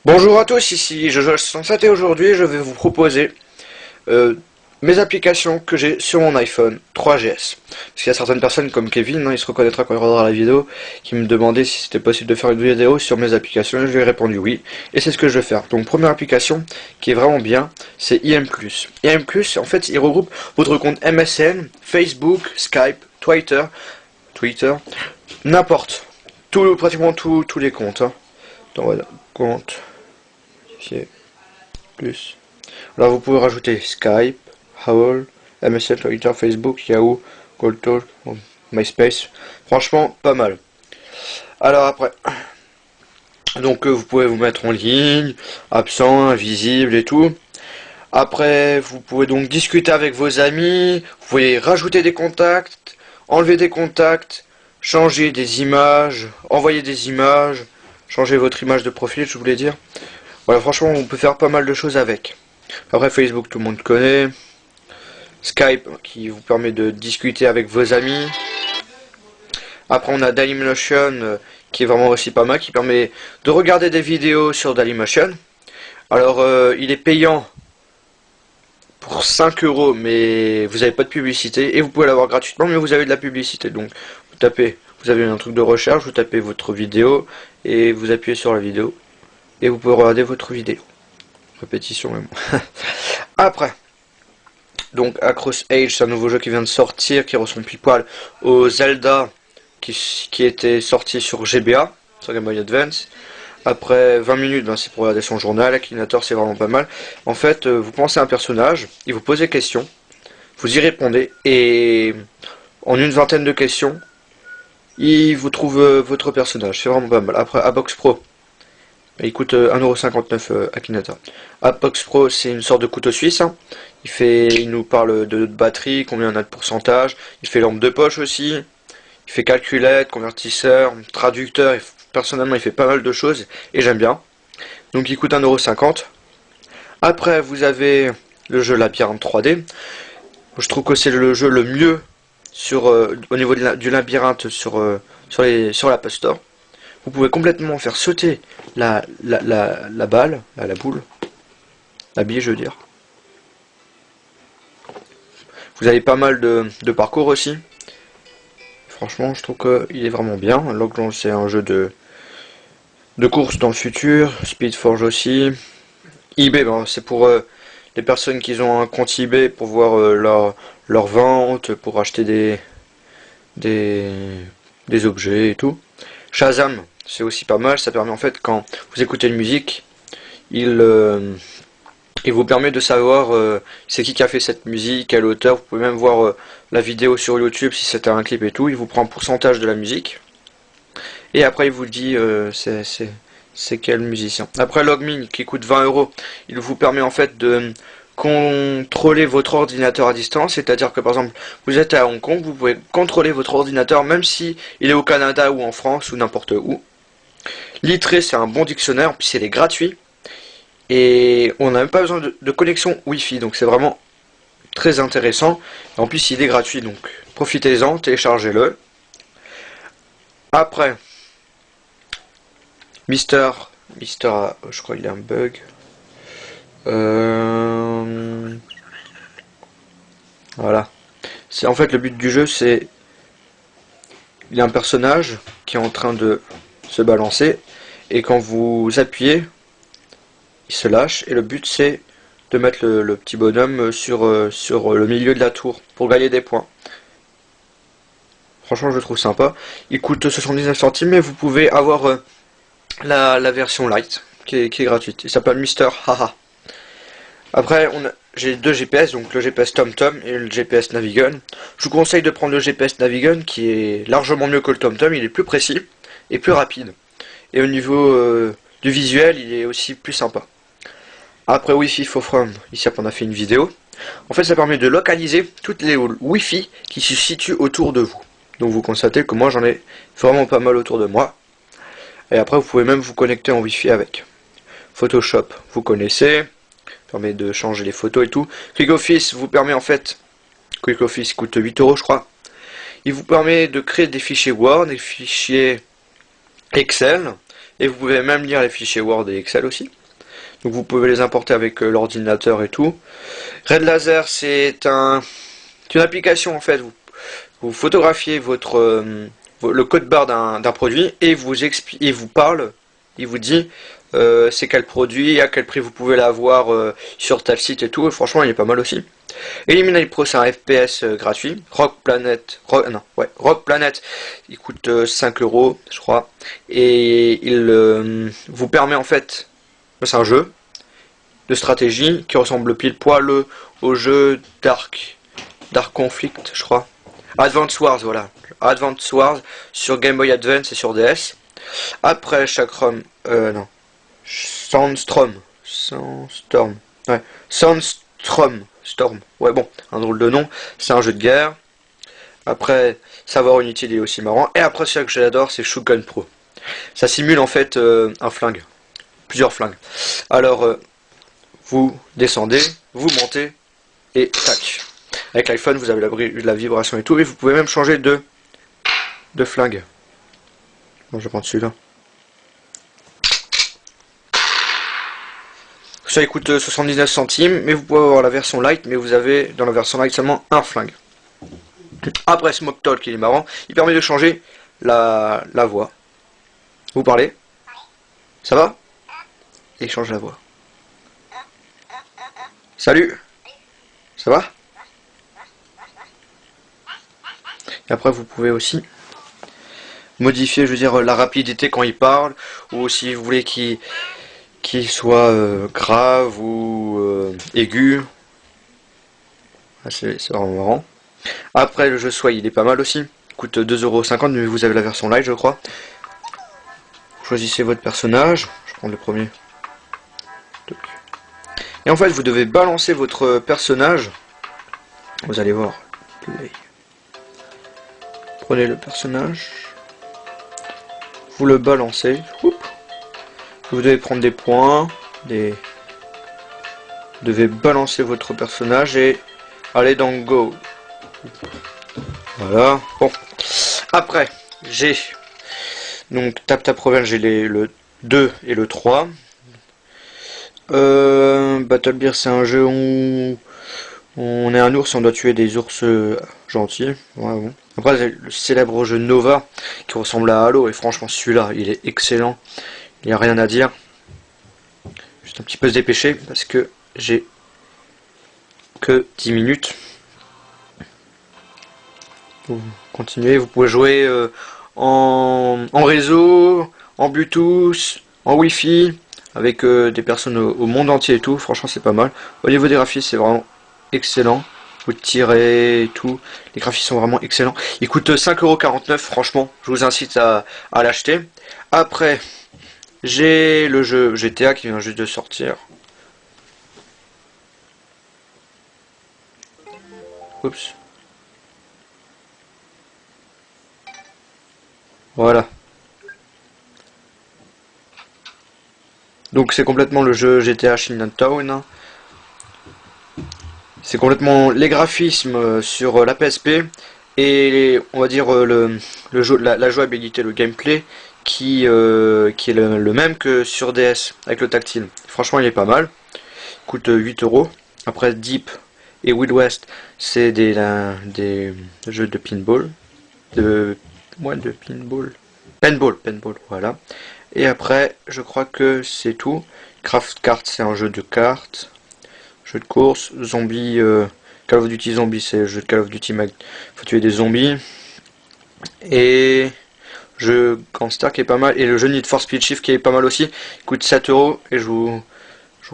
Bonjour à tous, ici Jojo107 et aujourd'hui je vais vous proposer mes applications que j'ai sur mon iPhone 3GS. Parce qu'il y a certaines personnes comme Kevin, il se reconnaîtra quand il regardera la vidéo, qui me demandaient si c'était possible de faire une vidéo sur mes applications et je lui ai répondu oui. Et c'est ce que je vais faire. Donc première application qui est vraiment bien, c'est IM+. IM+, en fait, il regroupe votre compte MSN, Facebook, Skype, Twitter, n'importe. Pratiquement tous les comptes. Donc voilà, compte. Plus. Alors vous pouvez rajouter Skype, Howl, MSN, Twitter, Facebook, Yahoo, Goldtalk, MySpace. Franchement, pas mal. Alors après, donc vous pouvez vous mettre en ligne, absent, invisible et tout. Après, vous pouvez donc discuter avec vos amis. Vous pouvez rajouter des contacts, enlever des contacts, changer des images, envoyer des images, changer votre image de profil, je voulais dire. Voilà, franchement, on peut faire pas mal de choses avec. Après, Facebook, tout le monde connaît. Skype, qui vous permet de discuter avec vos amis. Après, on a Dailymotion, qui est vraiment aussi pas mal, qui permet de regarder des vidéos sur Dailymotion. Alors, il est payant pour 5 €, mais vous n'avez pas de publicité. Et vous pouvez l'avoir gratuitement, mais vous avez de la publicité. Donc, vous avez un truc de recherche, vous tapez votre vidéo, et vous appuyez sur la vidéo. Et vous pouvez regarder votre vidéo. Répétition même. Après, donc Across Age, c'est un nouveau jeu qui vient de sortir, qui ressemble pile poil au Zelda qui était sorti sur GBA, sur Game Boy Advance. Après 20 minutes, c'est pour regarder son journal. Akinator, c'est vraiment pas mal. En fait, vous pensez à un personnage, il vous pose des questions, vous y répondez, et en une vingtaine de questions, il vous trouve votre personnage. C'est vraiment pas mal. Après, Abox Pro. Il coûte 1,59 € Akinator. Apox Pro, c'est une sorte de couteau suisse. Il nous parle de batterie, combien on a de pourcentage. Il fait lampe de poche aussi. Il fait calculette, convertisseur, traducteur. Personnellement, il fait pas mal de choses et j'aime bien. Donc il coûte 1,50 €. Après, vous avez le jeu Labyrinthe 3D. Je trouve que c'est le jeu le mieux au niveau du labyrinthe sur l'App Store. Vous pouvez complètement faire sauter la balle, la boule, la bille je veux dire. Vous avez pas mal de parcours aussi. Franchement, je trouve qu'il est vraiment bien. Logland, c'est un jeu de course dans le futur. Speedforge aussi. eBay, c'est pour les personnes qui ont un compte eBay pour voir leur vente, pour acheter des objets et tout. Shazam, c'est aussi pas mal, ça permet en fait quand vous écoutez une musique, il vous permet de savoir c'est qui a fait cette musique, quel auteur, vous pouvez même voir la vidéo sur YouTube si c'était un clip et tout, il vous prend un pourcentage de la musique, et après il vous dit c'est quel musicien. Après Logmin qui coûte 20 €, il vous permet en fait de contrôler votre ordinateur à distance, c'est-à-dire que par exemple vous êtes à Hong Kong, vous pouvez contrôler votre ordinateur même si il est au Canada ou en France ou n'importe où. Litré, c'est un bon dictionnaire, puis il est gratuit et on n'a même pas besoin de connexion Wi-Fi, donc c'est vraiment très intéressant. Et en plus il est gratuit, donc profitez-en, téléchargez-le. Après Mister, je crois qu'il y a un bug. Voilà. C'est en fait le but du jeu, c'est il y a un personnage qui est en train de se balancer et quand vous appuyez, il se lâche et le but c'est de mettre le petit bonhomme sur le milieu de la tour pour gagner des points. Franchement, je le trouve sympa. Il coûte 79 centimes, mais vous pouvez avoir la version light qui est gratuite. Il s'appelle Mister Haha. Après, j'ai deux GPS, donc le GPS TomTom et le GPS Navigon. Je vous conseille de prendre le GPS Navigon qui est largement mieux que le TomTom, il est plus précis et plus rapide. Et au niveau du visuel, il est aussi plus sympa. Après Wi-Fi for From, ici on a fait une vidéo. En fait, ça permet de localiser toutes les Wi-Fi qui se situent autour de vous. Donc vous constatez que moi j'en ai vraiment pas mal autour de moi. Et après, vous pouvez même vous connecter en Wi-Fi avec. Photoshop, vous connaissez. Permet de changer les photos et tout. Quick Office vous permet en fait, Quick Office coûte 8 € je crois. Il vous permet de créer des fichiers Word, des fichiers Excel, Et vous pouvez même lire les fichiers Word et Excel aussi. Donc vous pouvez les importer avec l'ordinateur et tout. Red Laser, c'est une application en fait. Vous photographiez le code barre d'un produit et il vous parle, il vous dit c'est quel produit, à quel prix vous pouvez l'avoir sur tel site et tout. Et franchement, il est pas mal aussi. Eliminate Pro, c'est un FPS gratuit. Rock Planet, Rock Planet, il coûte 5 € je crois. Et il vous permet en fait, c'est un jeu de stratégie qui ressemble pile poil au jeu Dark Conflict, je crois. Advance Wars, voilà. Advance Wars sur Game Boy Advance et sur DS. Après chaque ROM, non. Sandstorm. Ouais. Storm. Ouais, bon, un drôle de nom. C'est un jeu de guerre. Après, savoir inutile est aussi marrant. Et après, celui que j'adore, c'est Shogun Pro. Ça simule en fait un flingue. Plusieurs flingues. Alors, vous descendez, vous montez, et tac. Avec l'iPhone, vous avez la vibration et tout, et vous pouvez même changer de flingue. Bon, je vais prendre celui-là. Ça coûte 79 centimes, mais vous pouvez avoir la version light, mais vous avez dans la version light seulement un flingue. Après Smoke Talk, il est marrant, il permet de changer la voix. Vous parlez, ça va? Et il change la voix. Salut, ça va? Et après vous pouvez aussi modifier, je veux dire, la rapidité quand il parle, ou si vous voulez qu'il soit grave ou aigu. Ah, c'est vraiment marrant. Après le jeu Sway, il est pas mal aussi. Il coûte 2,50 €, mais vous avez la version light je crois. Choisissez votre personnage. Je prends le premier. Et en fait vous devez balancer votre personnage. Vous allez voir. Play. Prenez le personnage. Vous le balancez. Oups. Vous devez prendre des points. Vous devez balancer votre personnage et aller dans Go. Voilà. Bon. Après, j'ai donc Tap Rebel, j'ai le 2 et le 3. Battle Bear, c'est un jeu où on est un ours et on doit tuer des ours gentils. Ouais, bon. Après, c'est le célèbre jeu Nova qui ressemble à Halo, et franchement, celui-là, il est excellent. Il n'y a rien à dire. Juste un petit peu se dépêcher parce que j'ai que 10 minutes. Vous continuez, vous pouvez jouer en réseau, en Bluetooth, en Wi-Fi, avec des personnes au monde entier et tout. Franchement, c'est pas mal. Au niveau des graphismes, c'est vraiment excellent. Vous tirez et tout. Les graphismes sont vraiment excellents. Il coûte 5,49 €. Franchement, je vous incite à l'acheter. Après, j'ai le jeu GTA qui vient juste de sortir. Oups. Voilà. Donc c'est complètement le jeu GTA Chinatown. C'est complètement les graphismes sur la PSP et on va dire la jouabilité, le gameplay qui est le même que sur DS avec le tactile. Franchement, il est pas mal. Il coûte 8 €. Après Deep et Wild West, c'est des jeux de pinball. De pinball. Paintball, voilà. Et après, je crois que c'est tout. Craft Kart, c'est un jeu de cartes. Jeu de course. Zombie, Call of Duty Zombie, c'est le jeu de Call of Duty Mag. Faut tuer des zombies. Et jeu Gangster qui est pas mal. Et le jeu Need for Speed Shift qui est pas mal aussi. Il coûte 7 € et je vous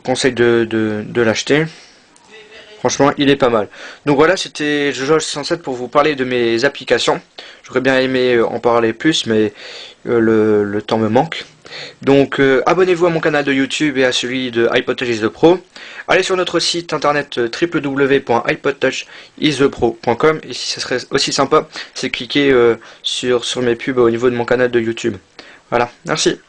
conseille de l'acheter. Franchement, il est pas mal. Donc voilà, c'était Jojo607 pour vous parler de mes applications. J'aurais bien aimé en parler plus, mais le temps me manque. Donc abonnez-vous à mon canal de YouTube et à celui de iPodTouch is the Pro. Allez sur notre site internet www.iPodTouchisthepro.com. Et si ça serait aussi sympa, c'est cliquer sur mes pubs au niveau de mon canal de YouTube. Voilà, merci.